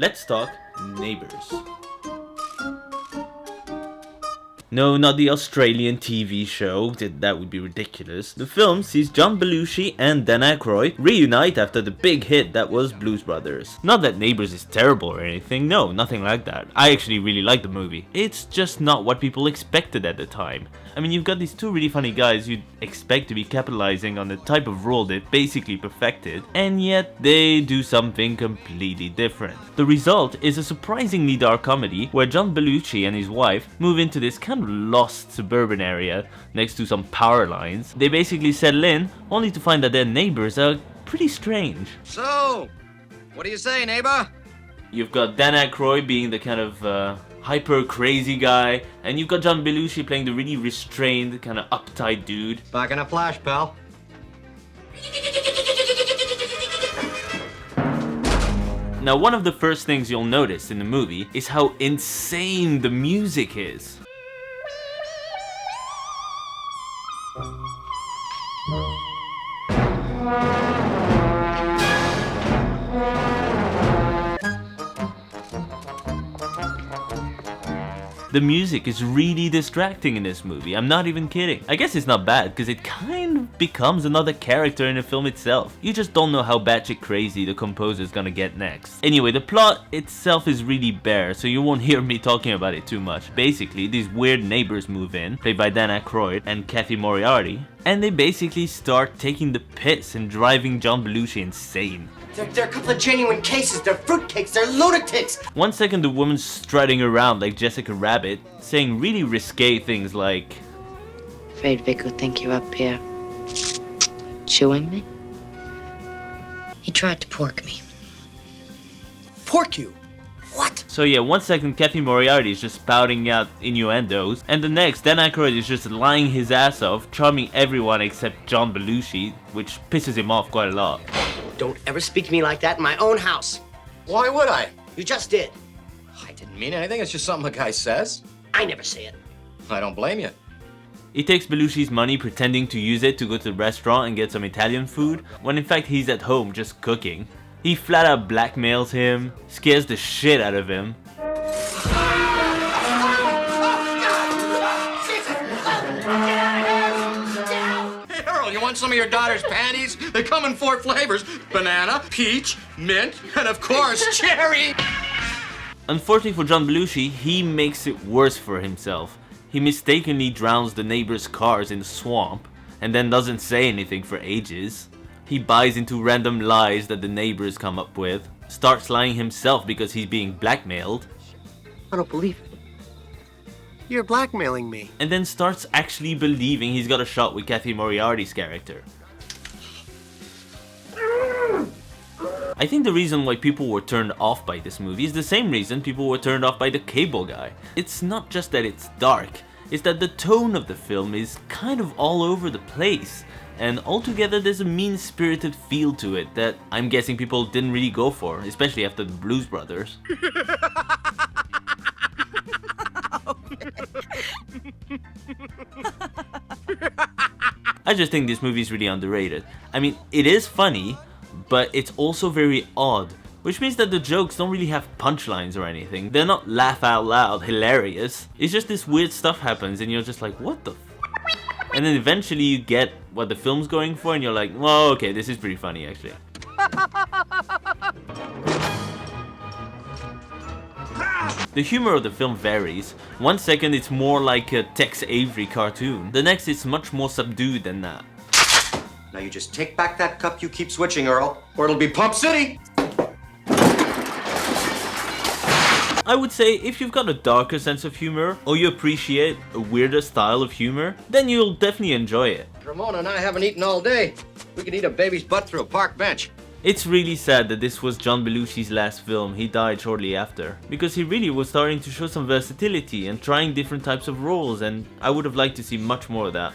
Let's talk Neighbours. No, not the Australian TV show, that would be ridiculous. The film sees John Belushi and Dan Aykroyd reunite after the big hit that was Blues Brothers. Not that Neighbours is terrible or anything, no, nothing like that. I actually really like the movie. It's just not what people expected at the time. I mean, you've got these two really funny guys you'd expect to be capitalizing on the type of role they basically perfected, and yet they do something completely different. The result is a surprisingly dark comedy where John Belushi and his wife move into this kind of lost suburban area next to some power lines. They basically settle in only to find that their neighbors are pretty strange. So, what do you say, neighbor? You've got Dan Aykroyd being the kind of hyper crazy guy, and you've got John Belushi playing the really restrained, kind of uptight dude. Back in a flash, pal. Now, one of the first things you'll notice in the movie is how insane the music is. The music is really distracting in this movie, I'm not even kidding. I guess it's not bad, because it kind of becomes another character in the film itself. You just don't know how batshit crazy the composer's gonna get next. Anyway, the plot itself is really bare, so you won't hear me talking about it too much. Basically, these weird neighbors move in, played by Dan Aykroyd and Cathy Moriarty, and they basically start taking the piss and driving John Belushi insane. They're a couple of genuine cases. They're fruitcakes. They're lunatics. One second the woman's strutting around like Jessica Rabbit, saying really risque things like, Afraid Vic will think you're up here chewing me. He tried to pork me. Pork you? What? So yeah, one second Cathy Moriarty is just spouting out innuendos, and the next Dan Aykroyd is just lying his ass off, charming everyone except John Belushi, which pisses him off quite a lot. Don't ever speak to me like that in my own house. Why would I? You just did. I didn't mean anything. It's just something a guy says. I never say it. I don't blame you. He takes Belushi's money pretending to use it to go to the restaurant and get some Italian food, when in fact he's at home just cooking. He flat out blackmails him, scares the shit out of him. Hey, Earl, you want some of your daughter's panties? They come in 4 flavors. Banana, peach, mint, and of course, cherry. Unfortunately for John Belushi, he makes it worse for himself. He mistakenly drowns the neighbors' cars in the swamp, and then doesn't say anything for ages. He buys into random lies that the neighbors come up with, starts lying himself because he's being blackmailed, I don't believe it. You're blackmailing me. and then starts actually believing he's got a shot with Cathy Moriarty's character. I think the reason why people were turned off by this movie is the same reason people were turned off by The Cable Guy. It's not just that it's dark, it's that the tone of the film is kind of all over the place. And altogether there's a mean-spirited feel to it that I'm guessing people didn't really go for, especially after the Blues Brothers. I just think this movie is really underrated. I mean, it is funny, but it's also very odd, which means that the jokes don't really have punchlines or anything. They're not laugh out loud hilarious. It's just this weird stuff happens and you're just like, what the f? And then eventually you get what the film's going for and you're like, well, okay, this is pretty funny actually. The humor of the film varies. One second it's more like a Tex Avery cartoon. The next it's much more subdued than that. Now you just take back that cup you keep switching, Earl, or it'll be Pump City. I would say if you've got a darker sense of humor, or you appreciate a weirder style of humor, then you'll definitely enjoy it. Ramona and I haven't eaten all day. We could eat a baby's butt through a park bench. It's really sad that this was John Belushi's last film. He died shortly after, because he really was starting to show some versatility and trying different types of roles, and I would have liked to see much more of that.